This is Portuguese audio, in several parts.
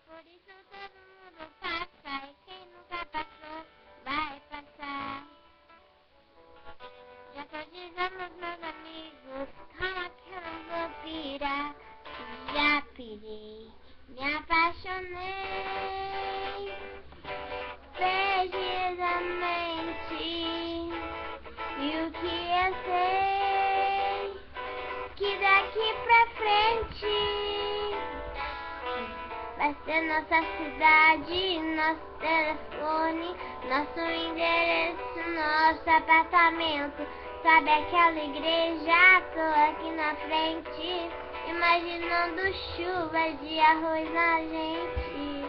Por isso todo mundo passa e quem nunca passou vai passar. Já tô dizendo meus amigos, calma que eu não vou pirar. Já pirei, me apaixonei perdidamente. E o que eu sei, que daqui pra frente vai ser nossa cidade, nosso telefone, nosso endereço, nosso apartamento. Sabe aquela igreja? Tô aqui na frente, imaginando chuva de arroz na gente.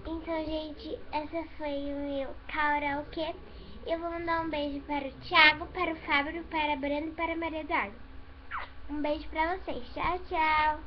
Então, gente, essa foi o meu karaokê. Eu vou mandar um beijo para o Thiago, para o Fábio, para a Brenda e para a Maria Eduarda. Um beijo pra vocês. Tchau, tchau.